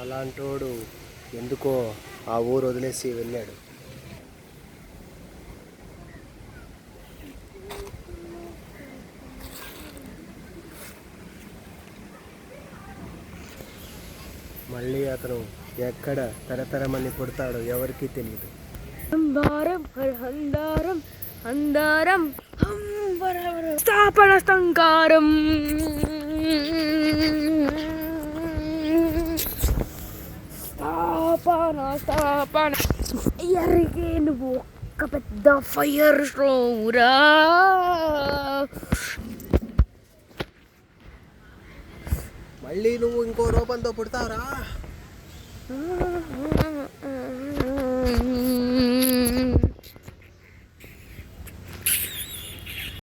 అలాంటోడు ఎందుకో ఆ ఊరు వదిలేసి వెళ్ళాడు. మళ్ళీ అతను ఎక్కడ తరతరమని పుడతాడో ఎవరికీ తెలియదు. అందారం అందారం స్థాపన స్థంకారం. స్థాపన ఎరిగే నువ్వు ఒక పెద్ద ఫైర్ షోరా. మళ్ళీ నువ్వు ఇంకో రూపంతో పుడతావురా.